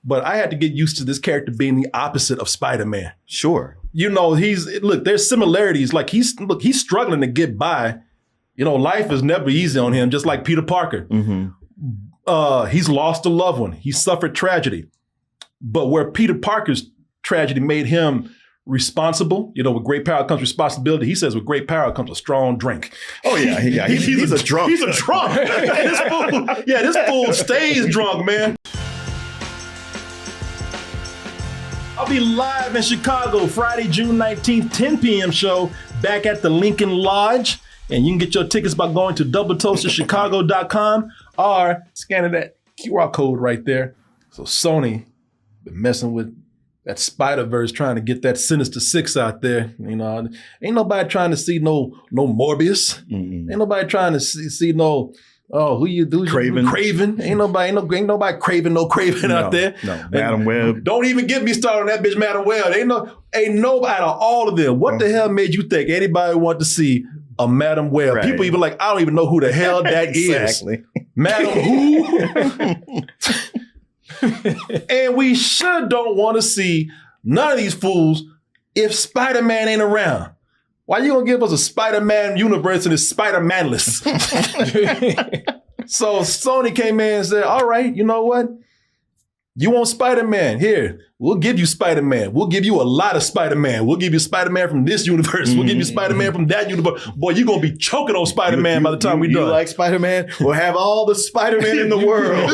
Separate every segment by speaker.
Speaker 1: but I had to get used to this character being the opposite of Spider-Man.
Speaker 2: Sure.
Speaker 1: You know, there's similarities. Like he's struggling to get by. You know, life is never easy on him, just like Peter Parker.
Speaker 2: Mm-hmm.
Speaker 1: He's lost a loved one. He suffered tragedy. But where Peter Parker's tragedy made him responsible, you know, with great power comes responsibility. He says with great power comes a strong drink.
Speaker 2: Oh, yeah. He's a drunk.
Speaker 1: He's a drunk. This fool stays drunk, man. I'll be live in Chicago Friday, June 19th, 10 p.m. show back at the Lincoln Lodge. And you can get your tickets by going to doubletoastedchicago.com or scanning that QR code right there. So Sony been messing with that Spider-Verse, trying to get that Sinister Six out there. You know, ain't nobody trying to see no Morbius.
Speaker 2: Mm-hmm.
Speaker 1: Ain't nobody trying to see no who you do? Craven. Ain't nobody craving no Craven out there.
Speaker 2: No, Madam Web.
Speaker 1: Don't even get me started on that bitch, Madam Web. Ain't nobody out of all of them. What the hell made you think anybody want to see a Madam Web?
Speaker 2: Right.
Speaker 1: People even like, I don't even know who the hell that
Speaker 2: exactly.
Speaker 1: is. Madam who? And we sure don't want to see none of these fools if Spider-Man ain't around. Why you gonna give us a Spider-Man universe and it's Spider-Man-less? So Sony came in and said, all right, you know what? You want Spider-Man? Here, we'll give you Spider-Man. We'll give you a lot of Spider-Man. We'll give you Spider-Man from this universe. We'll give you Spider-Man from that universe. Boy, you're going to be choking on Spider-Man by the time we're done.
Speaker 2: You like Spider-Man? We'll have all the Spider-Man in the world.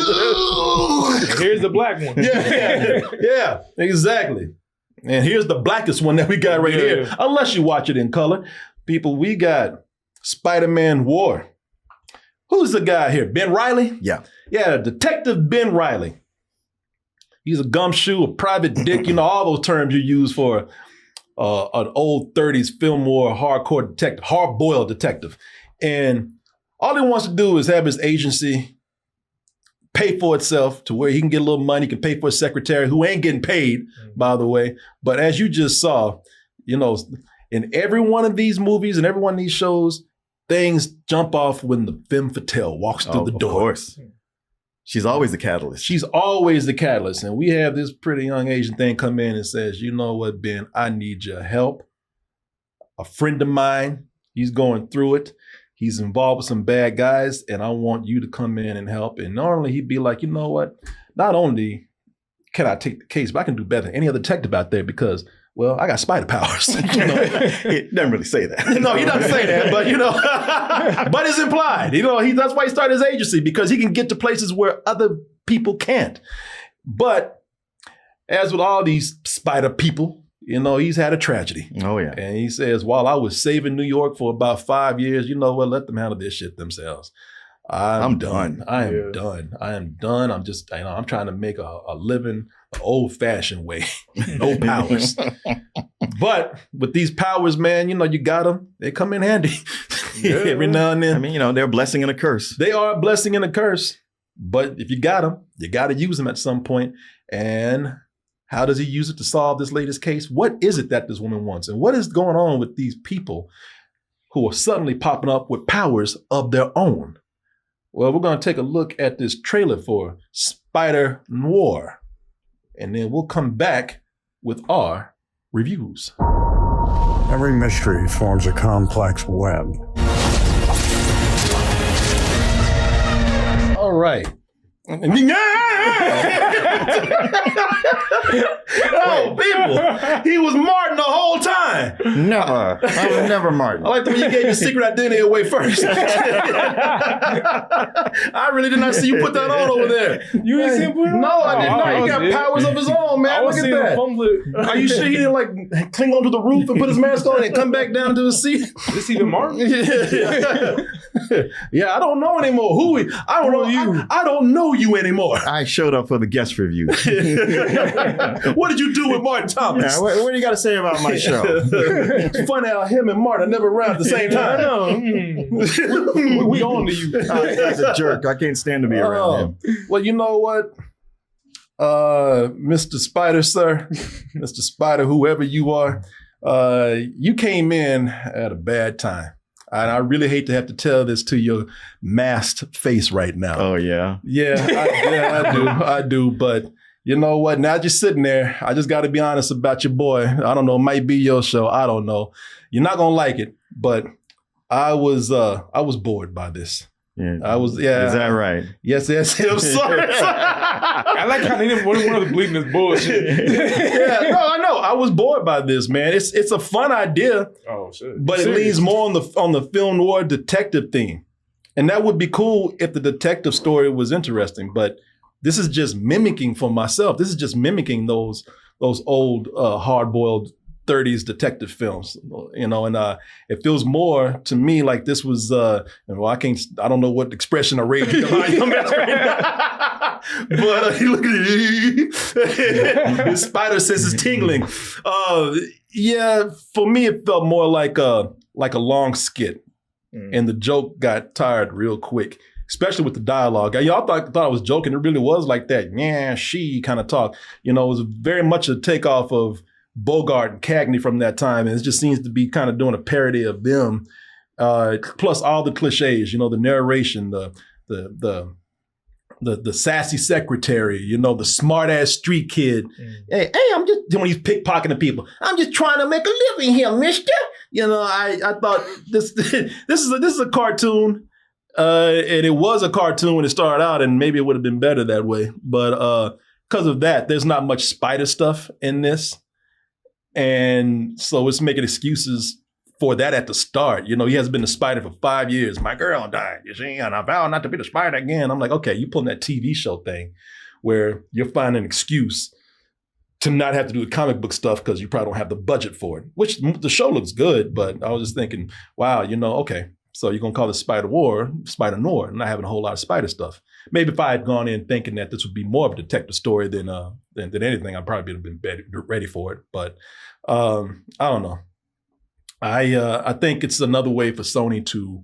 Speaker 3: Here's the black one.
Speaker 1: Yeah, exactly. And here's the blackest one that we got right here. Unless you watch it in color. People, we got Spider-Man War. Who's the guy here? Ben Reilly?
Speaker 2: Yeah.
Speaker 1: Yeah, Detective Ben Reilly. He's a gumshoe, a private dick, you know, all those terms you use for an old 30s film noir hardcore detective, hard-boiled detective. And all he wants to do is have his agency pay for itself to where he can get a little money, he can pay for a secretary who ain't getting paid, by the way. But as you just saw, you know, in every one of these movies and every one of these shows, things jump off when the femme fatale walks through the door.
Speaker 2: Of course. She's always the catalyst.
Speaker 1: She's always the catalyst. And we have this pretty young Asian thing come in and says, you know what, Ben, I need your help. A friend of mine, he's going through it. He's involved with some bad guys, and I want you to come in and help. And normally he'd be like, you know what, not only can I take the case, but I can do better than any other detective out there because, well, I got spider powers. You know?
Speaker 2: It doesn't really say that.
Speaker 1: No, he doesn't say that, but you know, but it's implied. You know, that's why he started his agency, because he can get to places where other people can't. But as with all these spider people, you know, he's had a tragedy.
Speaker 2: Oh, yeah.
Speaker 1: And he says, while I was saving New York for about 5 years, you know what, let them handle this shit themselves. I'm done. I am done. I am done. I'm just, you know, I'm trying to make a living the old-fashioned way. No powers. But with these powers, man, you know, you got them. They come in handy every now and then.
Speaker 2: I mean, you know, they're a blessing and a curse.
Speaker 1: They are a blessing and a curse. But if you got them, you got to use them at some point. And how does he use it to solve this latest case? What is it that this woman wants? And what is going on with these people who are suddenly popping up with powers of their own? Well, we're going to take a look at this trailer for Spider Noir, and then we'll come back with our reviews.
Speaker 4: Every mystery forms a complex web.
Speaker 1: All right. Oh, people, he was Martin the whole time.
Speaker 2: Never. I was never Martin.
Speaker 1: I like the way you gave your secret identity away first. I really did not see you put that on over there.
Speaker 3: You didn't see him put it on?
Speaker 1: No, I did not. He got powers of his own, man. Look at that. Are you sure he didn't like cling onto the roof and put his mask on and come back down to his seat?
Speaker 3: Is this even Martin?
Speaker 1: Yeah, I don't know anymore. I don't know you. I don't know you anymore.
Speaker 2: I showed up for the guest review.
Speaker 1: What did you do with Martin Thomas?
Speaker 2: Yeah, what do you got to say about my show?
Speaker 1: It's funny how him and Martin are never around at the same time.
Speaker 3: We on to you.
Speaker 2: He's a jerk. I can't stand to be around him.
Speaker 1: Well, you know what? Mr. Spider, sir, Mr. Spider, whoever you are, you came in at a bad time. And I really hate to have to tell this to your masked face right now.
Speaker 2: Oh, yeah?
Speaker 1: Yeah, I do. But, you know what? Now just sitting there, I just got to be honest about your boy. I don't know. It might be your show. I don't know. You're not gonna like it, but I was bored by this.
Speaker 2: Yeah.
Speaker 1: I was. Yeah.
Speaker 2: Is that right?
Speaker 1: Yes. I'm sorry.
Speaker 3: I like how they didn't want to believe in this bullshit.
Speaker 1: Yeah. No, I know. I was bored by this, man. It's a fun idea.
Speaker 3: Oh shit!
Speaker 1: But it leans more on the film noir detective theme. And that would be cool if the detective story was interesting. But this is just mimicking for myself. This is just mimicking those old hard-boiled 30s detective films, and it feels more to me like this was, I don't know what expression of rage I'm at right now. But look at it. His spider sense is tingling. Yeah, for me, it felt more like a long skit, and the joke got tired real quick, especially with the dialogue. Y'all thought I was joking. It really was like that. Yeah, she kind of talk. It was very much a takeoff of Bogart and Cagney from that time, and it just seems to be kind of doing a parody of them. Plus all the cliches, the narration, the sassy secretary, the smart ass street kid. Hey, I'm just when he's pickpocketing people. I'm just trying to make a living here, mister. I thought this is a cartoon, and it was a cartoon when it started out, and maybe it would have been better that way. But because of that, there's not much spider stuff in this. And so it's making excuses for that at the start. He hasn't been the spider for 5 years. My girl died, you see, and I vowed not to be the spider again. I'm like, okay, you pulling that TV show thing where you're finding an excuse to not have to do the comic book stuff because you probably don't have the budget for it, which the show looks good, but I was just thinking, wow, okay, so you're going to call this Spider Noir, and not having a whole lot of spider stuff. Maybe if I had gone in thinking that this would be more of a detective story than anything, I probably would have been ready for it. But I don't know. I think it's another way for Sony to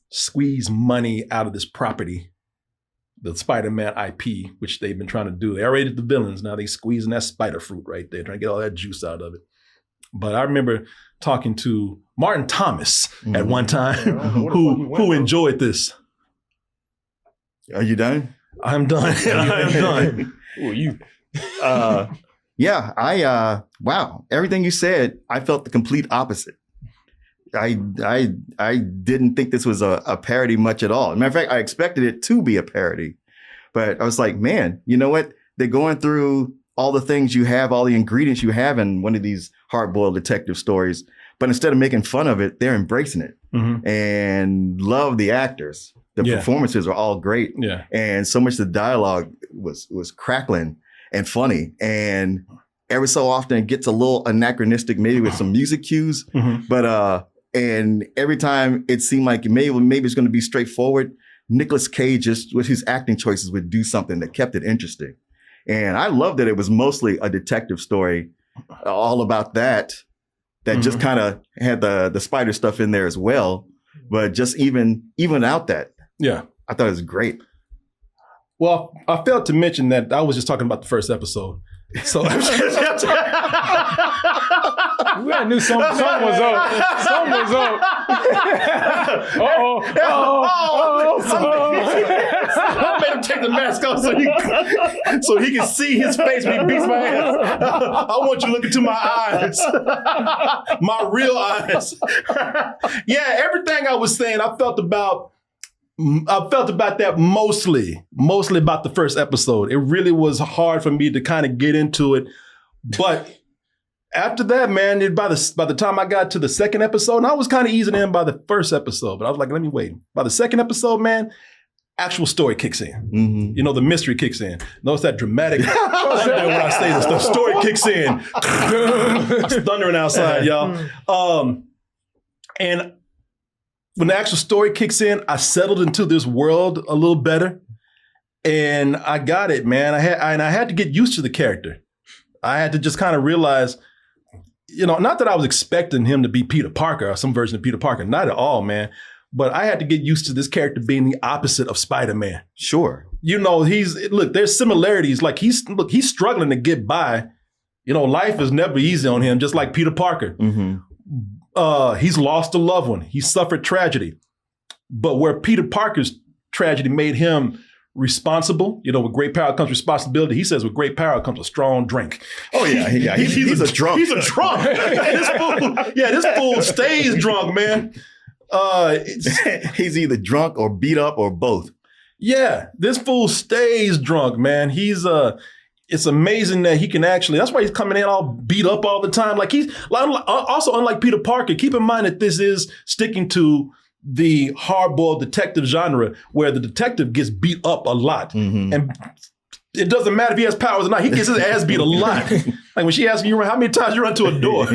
Speaker 1: squeeze money out of this property, the Spider-Man IP, which they've been trying to do. They already did the villains. Now they squeezing that spider fruit right there, trying to get all that juice out of it. But I remember talking to Martin Thomas at one time, who enjoyed this.
Speaker 2: Are you done?
Speaker 1: I'm done. I'm done.
Speaker 3: Who are you?
Speaker 2: Yeah, wow. Everything you said, I felt the complete opposite. I didn't think this was a parody much at all. As a matter of fact, I expected it to be a parody. But I was like, man, you know what? They're going through all the things you have, all the ingredients you have in one of these hard-boiled detective stories. But instead of making fun of it, they're embracing it and love the actors. The performances are all great. Yeah. And so much of the dialogue was crackling and funny. And every so often it gets a little anachronistic, maybe with some music cues. But and every time it seemed like maybe it's going to be straightforward, Nicolas Cage, just with his acting choices, would do something that kept it interesting. And I loved that it was mostly a detective story, all about that just kind of had the spider stuff in there as well. But just even out that. Yeah. I thought it was great.
Speaker 1: Well, I failed to mention that I was just talking about the first episode. So
Speaker 3: I knew something was up. Something was up.
Speaker 1: I made him take the mask off so he can see his face when he beats my ass. I want you to look into my eyes. My real eyes. Yeah, everything I was saying, I felt about that mostly about the first episode. It really was hard for me to kind of get into it. But after that, man, by the time I got to the second episode, and I was kind of easing in by the first episode, but I was like, let me wait. By the second episode, man, actual story kicks in. The mystery kicks in. Notice that dramatic when I say this, the story kicks in. It's thundering outside, y'all. And when the actual story kicks in, I settled into this world a little better, and I got it, man. I had to get used to the character. I had to just kind of realize, not that I was expecting him to be Peter Parker or some version of Peter Parker, not at all, man. But I had to get used to this character being the opposite of Spider-Man.
Speaker 2: Sure.
Speaker 1: There's similarities. Like he's struggling to get by. Life is never easy on him, just like Peter Parker. He's lost a loved one. He suffered tragedy. But where Peter Parker's tragedy made him responsible. With great power comes responsibility. He says with great power comes a strong drink.
Speaker 2: Oh yeah. He's a drunk.
Speaker 1: He's a drunk. This fool stays drunk, man.
Speaker 2: He's either drunk or beat up or both.
Speaker 1: Yeah, this fool stays drunk, man. It's amazing that he can actually, that's why he's coming in all beat up all the time. Like also unlike Peter Parker, keep in mind that this is sticking to the hardboiled detective genre where the detective gets beat up a lot. And it doesn't matter if he has powers or not. He gets his ass beat a lot. Like when she asks you, how many times you run to a door?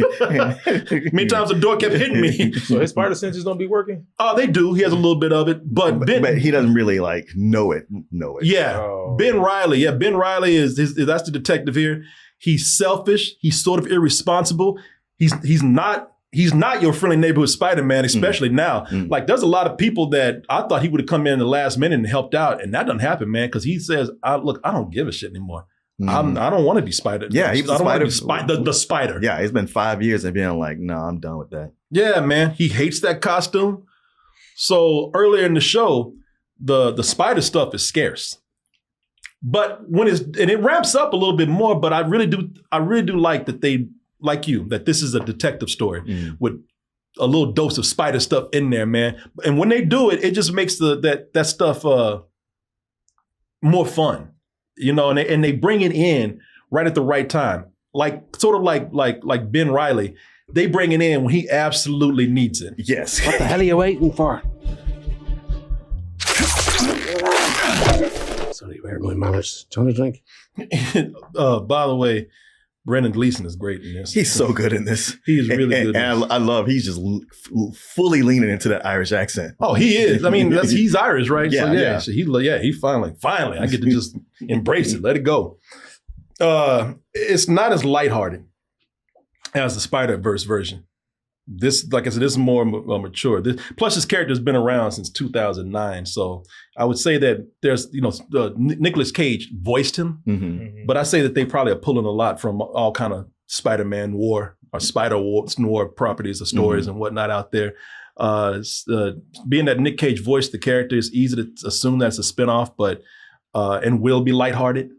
Speaker 1: Many times the door kept hitting me.
Speaker 3: So his spider senses don't be working?
Speaker 1: Oh, they do. He has a little bit of it. But
Speaker 2: he doesn't really like know it.
Speaker 1: Yeah.
Speaker 3: Oh.
Speaker 1: Ben Reilly. Yeah, Ben Reilly that's the detective here. He's selfish. He's sort of irresponsible. He's not your friendly neighborhood Spider-Man, especially now. Like there's a lot of people that I thought he would have come in the last minute and helped out, and that doesn't happen, man, because he says, I don't give a shit anymore. I don't want to be Spider.
Speaker 2: Yeah,
Speaker 1: I don't want to be the Spider.
Speaker 2: Yeah, it's been 5 years and being like, no, I'm done with that.
Speaker 1: Yeah, man. He hates that costume. So earlier in the show, the Spider stuff is scarce. But it ramps up a little bit more, but I really do like that they like you, that this is a detective story with a little dose of Spider stuff in there, man. And when they do it, it just makes that stuff more fun, and they bring it in right at the right time. Like sort of like Ben Reilly, they bring it in when he absolutely needs it.
Speaker 2: Yes.
Speaker 5: What the hell are you waiting for? Sorry, where are my manners? Do you want a drink?
Speaker 1: By the way, Brendan Gleeson is great in this.
Speaker 2: He's so good in this.
Speaker 1: He is really good.
Speaker 2: And I love he's just fully leaning into that Irish accent.
Speaker 1: Oh, he is. I mean, he's Irish, right?
Speaker 2: Yeah,
Speaker 1: so he finally, I get to just embrace it, let it go. It's not as lighthearted as the Spider-Verse version. This, like I said, this is more mature. Plus, his character's been around since 2009. So I would say that there's, Nicolas Cage voiced him, but I say that they probably are pulling a lot from all kind of Spider-Man Noir or Spider Noir properties or stories and whatnot out there. Being that Nick Cage voiced the character, it's easy to assume that's a spinoff, but and will be lighthearted.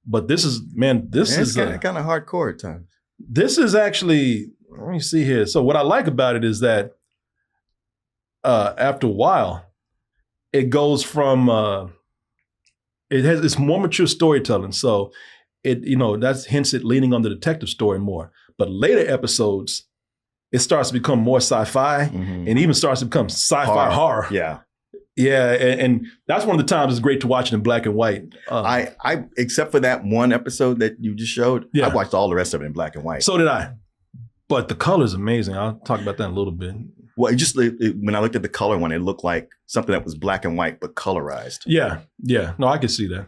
Speaker 1: But this is kind
Speaker 2: of hardcore at times.
Speaker 1: This is actually. Let me see here. So what I like about it is that after a while, it goes from it's more mature storytelling. So that's hence it leaning on the detective story more. But later episodes, it starts to become more sci-fi and even starts to become sci-fi horror.
Speaker 2: Yeah.
Speaker 1: Yeah, and that's one of the times it's great to watch it in black and white.
Speaker 2: I except for that one episode that you just showed, I watched all the rest of it in black and white.
Speaker 1: So did I. But the color is amazing. I'll talk about that in a little bit.
Speaker 2: Well, when I looked at the color one, it looked like something that was black and white but colorized.
Speaker 1: Yeah. No, I can see that.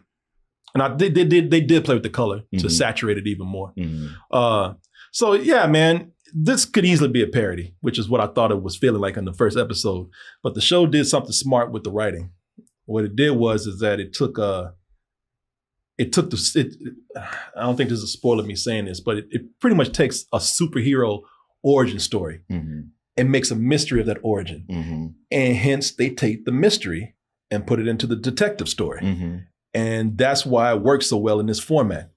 Speaker 1: And they did play with the color to saturate it even more. So yeah, man, this could easily be a parody, which is what I thought it was feeling like in the first episode. But the show did something smart with the writing. What it did is that it took I don't think this is a spoiler of me saying this, but it pretty much takes a superhero origin story and makes a mystery of that origin. And hence they take the mystery and put it into the detective story. And that's why it works so well in this format.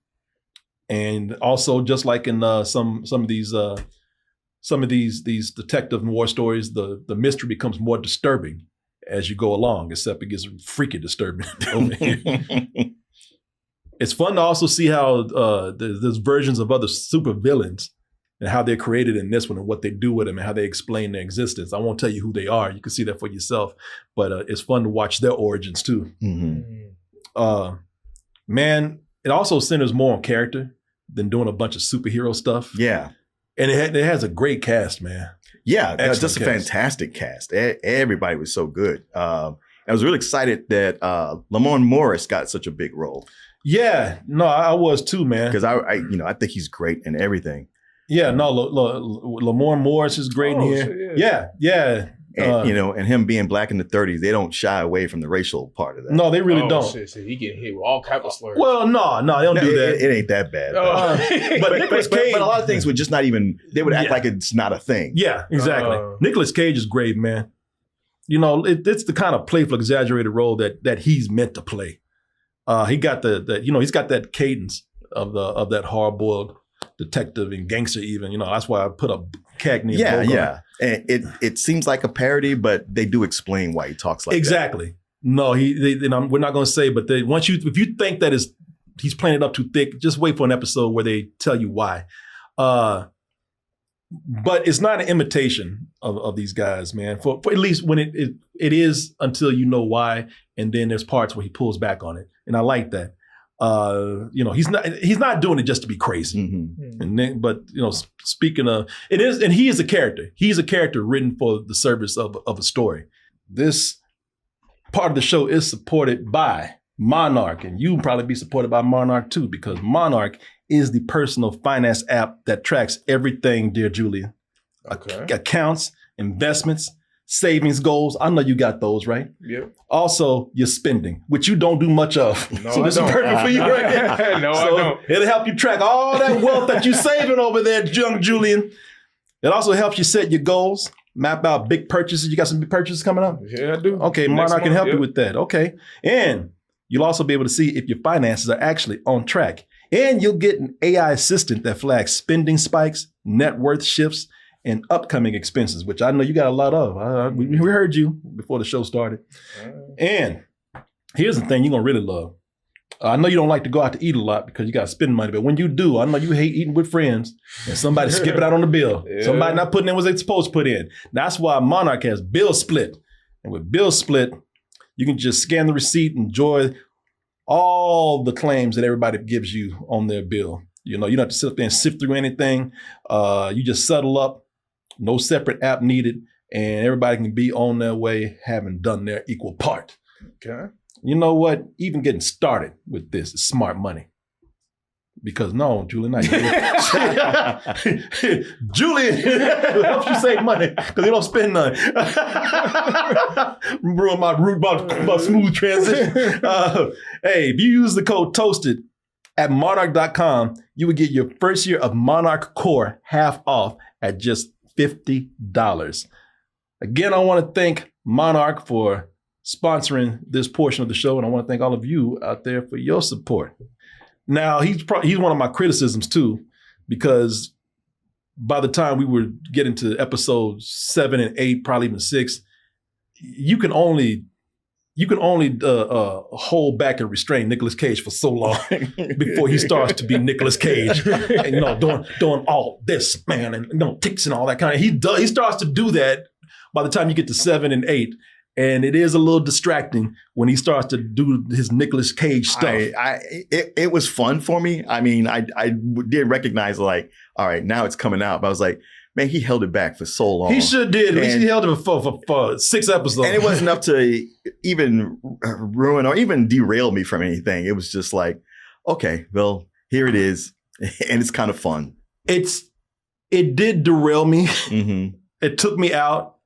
Speaker 1: And also, just like in some of these detective noir stories, the mystery becomes more disturbing as you go along, except it gets freaking disturbing over here. It's fun to also see how there's versions of other super villains and how they're created in this one and what they do with them and how they explain their existence. I won't tell you who they are. You can see that for yourself. But it's fun to watch their origins too. Man, it also centers more on character than doing a bunch of superhero stuff. Yeah. And it has a great cast, man.
Speaker 2: Yeah, just a fantastic cast. Everybody was so good. I was really excited that Lamorne Morris got such a big role. Yeah, no, I was too, man. Because I think he's great in everything. Yeah, no, Lamorne Morris is great in here. Yeah. And, and him being black in the 30s, they don't shy away from the racial part of that. No, they really don't.
Speaker 3: Shit, he getting hit with all type of slurs.
Speaker 1: Well, no, they don't do that.
Speaker 2: It ain't that bad. But Nicolas Cage, but a lot of things would just not even, they would act like it's not a thing.
Speaker 1: Yeah, exactly. Nicolas Cage is great, man. It's the kind of playful, exaggerated role that he's meant to play. He got he's got that cadence of that hard-boiled detective and gangster even. That's why I put a Cagney.
Speaker 2: Yeah. And it seems like a parody, but they do explain why he talks like that.
Speaker 1: Exactly. No, we're not going to say, but if you think that he's playing it up too thick, just wait for an episode where they tell you why. But it's not an imitation of these guys, man. For at least when it is until you know why, and then there's parts where he pulls back on it, and I like that. He's not doing it just to be crazy.
Speaker 2: Mm-hmm.
Speaker 1: And then, but speaking of it is, and he is a character. He's a character written for the service of a story. This part of the show is supported by Monarch, and you probably be supported by Monarch too, because Monarch is the personal finance app that tracks everything, dear Julia.
Speaker 3: Okay.
Speaker 1: Accounts, investments, savings goals. I know you got those, right?
Speaker 3: Yep.
Speaker 1: Also, your spending, which you don't do much of.
Speaker 3: No,
Speaker 1: So this is perfect for you right here.
Speaker 3: No,
Speaker 1: So
Speaker 3: I don't.
Speaker 1: it'll help you track all that wealth that you're saving over there, young Julian. It also helps you set your goals, map out big purchases. You got some big purchases coming up?
Speaker 3: Yeah, I do.
Speaker 1: Okay,
Speaker 3: Next
Speaker 1: Monarch can
Speaker 3: month,
Speaker 1: help
Speaker 3: yep.
Speaker 1: you with that. Okay. And you'll also be able to see if your finances are actually on track. And you'll get an AI assistant that flags spending spikes, net worth shifts, and upcoming expenses, which I know you got a lot of. We heard you before the show started. And here's the thing you're going to really love. I know you don't like to go out to eat a lot because you got to spend money, but when you do, I know you hate eating with friends and somebody skipping out on the bill.
Speaker 3: Yeah.
Speaker 1: Somebody not putting in what they're supposed to put in. That's why Monarch has Bill Split. And with Bill Split, you can just scan the receipt and enjoy all the claims that everybody gives you on their bill. You don't have to sit there and sift through anything. You just settle up, no separate app needed, and everybody can be on their way having done their equal part.
Speaker 3: Okay.
Speaker 1: You know what? Even getting started with this is smart money. Because no, Julian, not you. Julian helps you save money because he don't spend none. Ruin my smooth transition. Hey, if you use the code TOASTED at monarch.com, you would get your first year of Monarch Core half off at just $50. Again, I want to thank Monarch for sponsoring this portion of the show, and I want to thank all of you out there for your support. Now, he's one of my criticisms too, because by the time we were getting to episodes 7 and 8, probably even 6, you can only hold back and restrain Nicolas Cage for so long before he starts to be Nicolas Cage, and doing all this, man, and ticks and all that kind of. He starts to do that by the time you get to 7 and 8. And it is a little distracting when he starts to do his Nicolas Cage stuff.
Speaker 2: It was fun for me. I mean, I did recognize like, all right, now it's coming out. But I was like, man, he held it back for so long.
Speaker 1: He sure did. At least he held it for 6 episodes.
Speaker 2: And it wasn't enough to even ruin or even derail me from anything. It was just like, okay, well, here it is. And it's kind of fun. It
Speaker 1: did derail me.
Speaker 2: Mm-hmm.
Speaker 1: It took me out.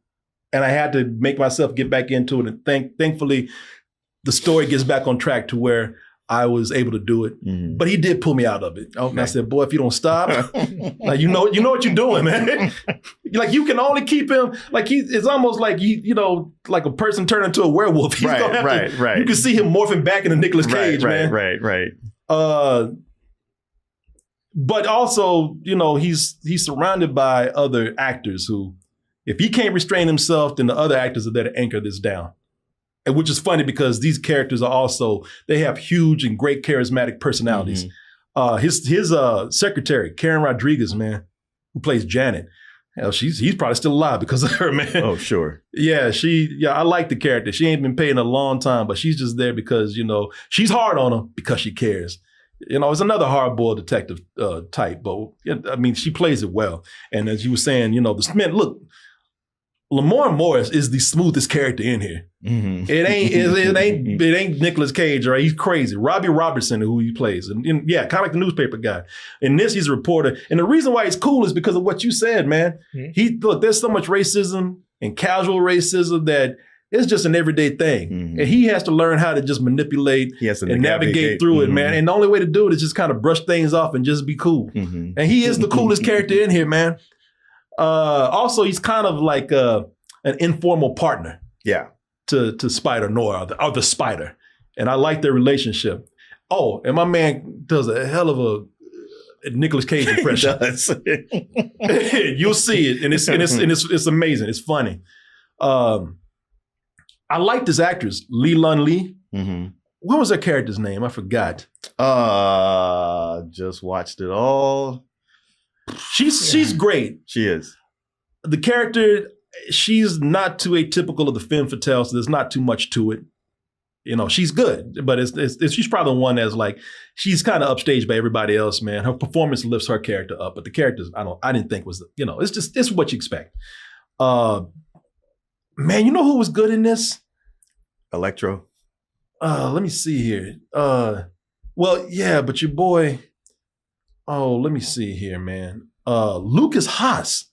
Speaker 1: And I had to make myself get back into it. And thankfully, the story gets back on track to where I was able to do it.
Speaker 2: Mm-hmm.
Speaker 1: But he did pull me out of it. Okay. And I said, boy, if you don't stop, like you know what you're doing, man. Like you can only keep him, like it's almost like like a person turning into a werewolf. He's gonna have to, you can see him morphing back into Nicolas Cage, man.
Speaker 2: Right.
Speaker 1: But also, he's surrounded by other actors who, if he can't restrain himself, then the other actors are there to anchor this down. And which is funny because these characters are also, they have huge and great charismatic personalities. Mm-hmm. His secretary, Karen Rodriguez, man, who plays Janet, hell, he's probably still alive because of her, man.
Speaker 2: Oh, sure.
Speaker 1: Yeah, I like the character. She ain't been paid in a long time, but she's just there because, she's hard on him because she cares. It's another hard-boiled detective type, but I mean, she plays it well. And as you were saying, look, Lamar Morris is the smoothest character in here.
Speaker 2: Mm-hmm.
Speaker 1: It ain't Nicolas Cage, right? He's crazy. Robbie Robertson, who he plays, and kind of like the newspaper guy. In this, he's a reporter, and the reason why he's cool is because of what you said, man. Mm-hmm. There's so much racism and casual racism that it's just an everyday thing, mm-hmm. and he has to learn how to just manipulate and navigate through it, man. And the only way to do it is just kind of brush things off and just be cool. Mm-hmm. And he is the coolest character in here, man. Also, he's kind of like an informal partner.
Speaker 2: Yeah.
Speaker 1: To Spider Noir, or the Spider. And I like their relationship. Oh, and my man does a hell of a Nicolas Cage impression.
Speaker 2: He does.
Speaker 1: You'll see it, and it's amazing. It's funny. I like this actress, Lee Lun Lee.
Speaker 2: Mm-hmm.
Speaker 1: What was her character's name? I forgot.
Speaker 2: Just watched it all.
Speaker 1: She's great.
Speaker 2: She is.
Speaker 1: The character, she's not too atypical of the femme fatale, so there's not too much to it. You know, she's good, but she's probably the one that's like, she's kind of upstaged by everybody else, man. Her performance lifts her character up, but the characters, I didn't think was, you know, it's what you expect. Man, you know who was good in this?
Speaker 2: Electro.
Speaker 1: Let me see here. Well, yeah, but your boy, let me see here, man. Lucas Haas.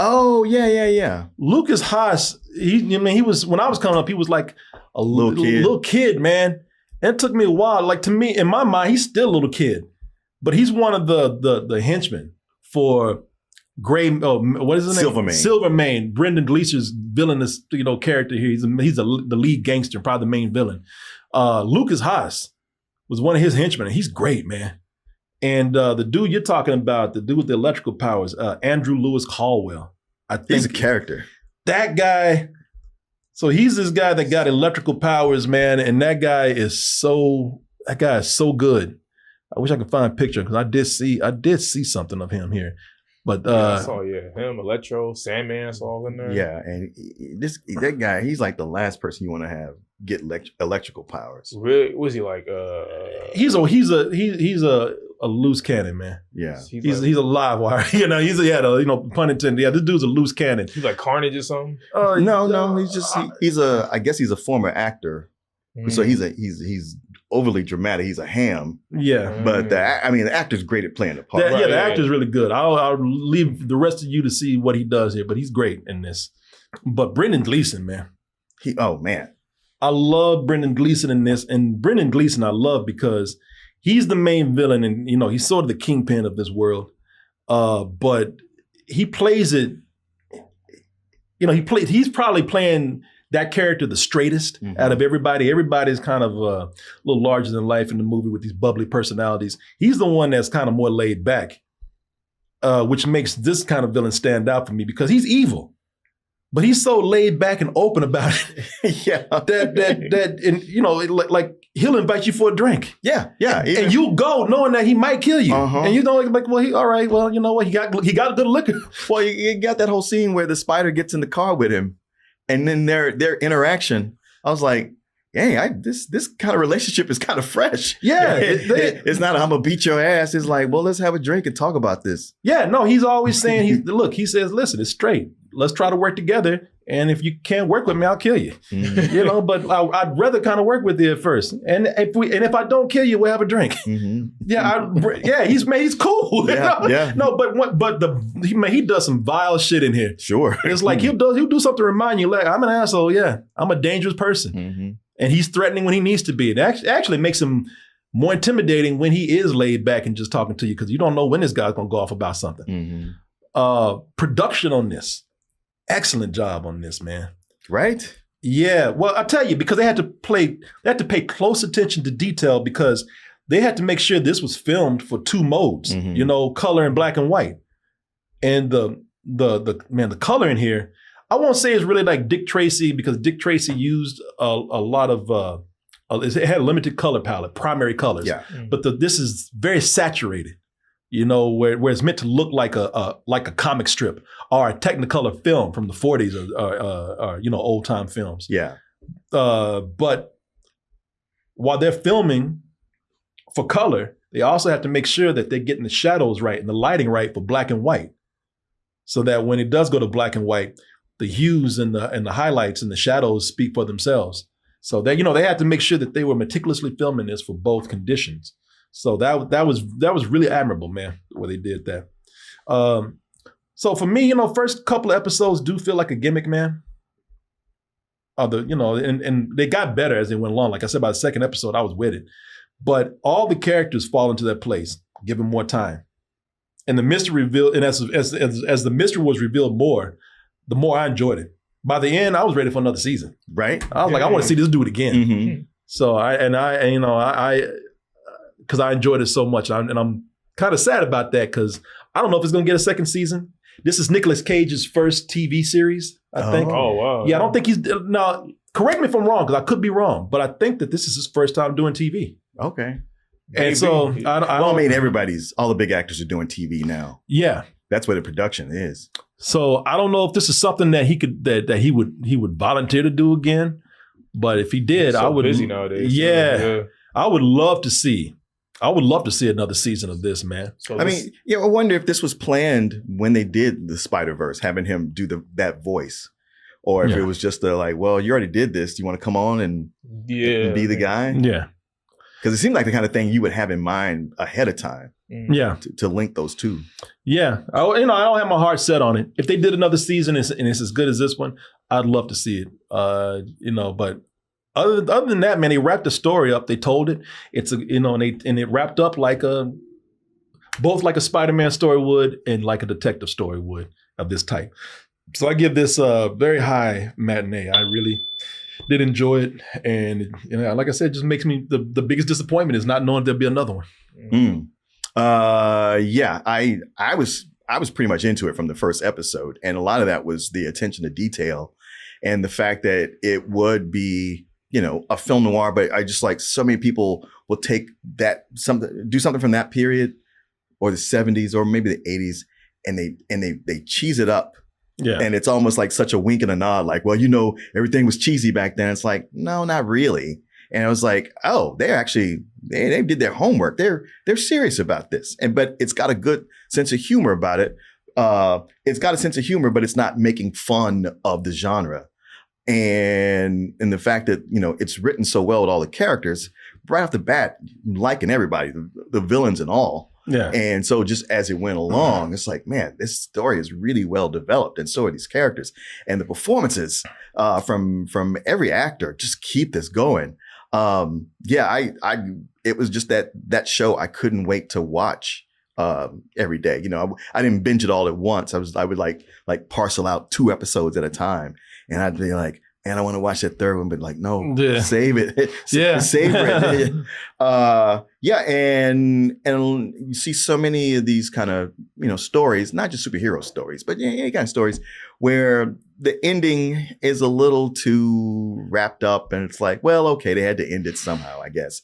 Speaker 2: Oh, yeah.
Speaker 1: Lucas Haas, he was, when I was coming up, he was like a little kid, man. And it took me a while. Like, to me, in my mind, he's still a little kid, but he's one of the henchmen for what is his name? Silvermane. Brendan Gleeser's villainous, character here. He's the lead gangster, probably the main villain. Lucas Haas was one of his henchmen, and he's great, man. And the dude you're talking about, the dude with the electrical powers, Andrew Lewis Caldwell. I think
Speaker 2: he's a character.
Speaker 1: That guy. So he's this guy that got electrical powers, man, and that guy is so good. I wish I could find a picture because I did see something of him here. But
Speaker 3: I saw him, Electro, Sandman, it's all in there.
Speaker 2: Yeah, and that guy, he's like the last person you want to get electrical powers.
Speaker 3: Really? Was he like?
Speaker 1: He's a loose cannon, man.
Speaker 2: Yeah,
Speaker 1: he's a live wire. Pun intended. Yeah, this dude's a loose cannon.
Speaker 3: He's like Carnage or something.
Speaker 2: No, I guess he's a former actor, so he's overly dramatic. He's a ham.
Speaker 1: Yeah,
Speaker 2: but the actor's great at playing the part.
Speaker 1: The actor's really good. I'll leave the rest of you to see what he does here, but he's great in this. But Brendan Gleeson, man, I love Brendan Gleeson in this, and Brendan Gleeson I love because he's the main villain, and he's sort of the kingpin of this world. But he plays it. He's probably playing that character the straightest out of everybody. Everybody's kind of a little larger than life in the movie with these bubbly personalities. He's the one that's kind of more laid back, which makes this kind of villain stand out for me because he's evil, but he's so laid back and open about it.
Speaker 2: Yeah,
Speaker 1: like he'll invite you for a drink.
Speaker 2: Yeah.
Speaker 1: And you go knowing that he might kill you, and you know, like, well, all right, well, you know what, he got good liquor.
Speaker 2: Well, you got that whole scene where the spider gets in the car with him. And then their interaction, I was like, hey, this kind of relationship is kind of fresh.
Speaker 1: Yeah.
Speaker 2: It's not, I'm going to beat your ass. It's like, well, let's have a drink and talk about this.
Speaker 1: Yeah, no, he's always saying, he says, listen, it's straight. Let's try to work together. And if you can't work with me, I'll kill you.
Speaker 2: Mm-hmm.
Speaker 1: But I'd rather kind of work with you at first. And if I don't kill you, we'll have a drink.
Speaker 2: Mm-hmm.
Speaker 1: He's cool.
Speaker 2: Yeah.
Speaker 1: No, but he does some vile shit in here.
Speaker 2: Sure.
Speaker 1: It's like he'll do something to remind you, like, I'm an asshole. Yeah, I'm a dangerous person.
Speaker 2: Mm-hmm.
Speaker 1: And he's threatening when he needs to be. It actually makes him more intimidating when he is laid back and just talking to you because you don't know when this guy's going to go off about something.
Speaker 2: Mm-hmm.
Speaker 1: Production on this. Excellent job on this, man.
Speaker 2: Right?
Speaker 1: Yeah. Well, I tell you, because they had to pay close attention to detail because they had to make sure this was filmed for 2 modes, color and black and white. And the color in here, I won't say it's really like Dick Tracy because Dick Tracy used a lot of it had a limited color palette, primary colors.
Speaker 2: Yeah.
Speaker 1: But this is very saturated. Where it's meant to look like a comic strip or a Technicolor film from the 40s or old time films.
Speaker 2: Yeah.
Speaker 1: But while they're filming for color, they also have to make sure that they're getting the shadows right and the lighting right for black and white, so that when it does go to black and white, the hues and the highlights and the shadows speak for themselves. So that they had to make sure that they were meticulously filming this for both conditions. So that was really admirable, man, the way they did that. So for me, first couple of episodes do feel like a gimmick, man. And they got better as they went along. Like I said, by the second episode, I was with it. But all the characters fall into that place, given more time. And the mystery revealed, and as the mystery was revealed more, the more I enjoyed it. By the end, I was ready for another season.
Speaker 2: Right?
Speaker 1: I was like, I want to see this dude again.
Speaker 2: Mm-hmm.
Speaker 1: So because I enjoyed it so much. And I'm kind of sad about that because I don't know if it's going to get a second season. This is Nicolas Cage's first TV series, I think.
Speaker 3: Oh, wow.
Speaker 1: Yeah, I don't think he's, now, correct me if I'm wrong, because I could be wrong, but I think that this is his first time doing TV.
Speaker 2: Okay.
Speaker 1: And so,
Speaker 2: I mean, all the big actors are doing TV now.
Speaker 1: Yeah.
Speaker 2: That's what the production is.
Speaker 1: So I don't know if this is something that he would volunteer to do again, but if he did,
Speaker 3: So
Speaker 1: I would.
Speaker 3: busy nowadays.
Speaker 1: Yeah, I would love to see. I would love to see another season of this, man.
Speaker 3: So
Speaker 2: I mean, I wonder if this was planned when they did the Spider-Verse, having him do that voice, or if it was just like, well, you already did this. Do you want to come on and be the guy?
Speaker 1: Yeah,
Speaker 2: because it seemed like the kind of thing you would have in mind ahead of time.
Speaker 1: Yeah,
Speaker 2: to link those two.
Speaker 1: Yeah, I don't have my heart set on it. If they did another season and it's as good as this one, I'd love to see it. But other than that, man, they wrapped the story up. They told it. It's and it wrapped up both like a Spider-Man story would and like a detective story would of this type. So I give this a very high matinee. I really did enjoy it, and like I said, it just makes me the biggest disappointment is not knowing there'll be another one.
Speaker 2: Mm. I was pretty much into it from the first episode, and a lot of that was the attention to detail and the fact that it would be, a film noir, but I just like so many people will take do something from that period or the 70s or maybe the 80s and they cheese it up. Yeah. And it's almost like such a wink and a nod, like, well, everything was cheesy back then. It's like, no, not really. And I was like, oh, they did their homework. They're serious about this. But it's got a good sense of humor about it. It's got a sense of humor, but it's not making fun of the genre. And the fact that, it's written so well with all the characters, right off the bat, liking everybody, the villains and all. Yeah. And so just as it went along, it's like, man, this story is really well developed. And so are these characters. And the performances from every actor just keep this going. It was just that show I couldn't wait to watch every day. I didn't binge it all at once. I would like parcel out 2 episodes at a time, and I'd be like, man, I want to watch that third one, but like, no, save it. Savor it. And you see so many of these kind of, stories, not just superhero stories, but kind of stories where the ending is a little too wrapped up, and it's like, well, okay, they had to end it somehow, I guess.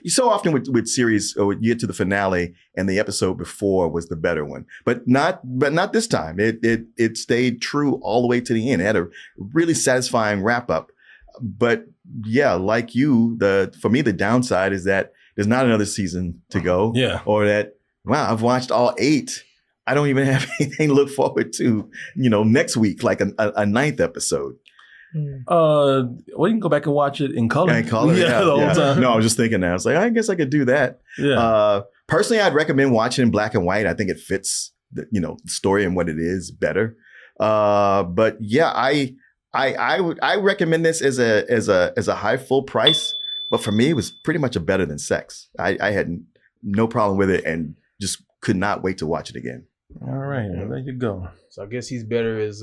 Speaker 2: So often with series, or you get to the finale, and the episode before was the better one, but not this time. It stayed true all the way to the end. It had a really satisfying wrap up. But yeah, like you, for me, the downside is that there's not another season to go. Yeah, or that, wow, I've watched all 8. I don't even have anything to look forward to, next week, like a 9th episode.
Speaker 1: Well, you can go back and watch it in color.
Speaker 2: The whole time. No, I was just thinking that. I was like, I guess I could do that. Yeah. Personally, I'd recommend watching in black and white. I think it fits the story and what it is better. But yeah, I recommend this as a high full price. But for me, it was pretty much a better than Sex. I had no problem with it and just could not wait to watch it again.
Speaker 1: All right, well, there you go.
Speaker 3: So I guess he's better as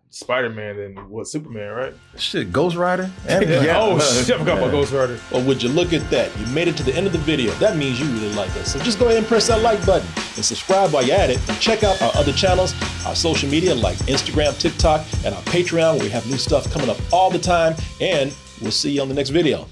Speaker 3: Spider-Man than Superman, right?
Speaker 1: Shit, Ghost Rider?
Speaker 3: Oh, shit, I forgot about Ghost Rider.
Speaker 1: Well, would you look at that? You made it to the end of the video. That means you really like us. So just go ahead and press that like button and subscribe while you're at it. And check out our other channels, our social media like Instagram, TikTok, and our Patreon, where we have new stuff coming up all the time. And we'll see you on the next video.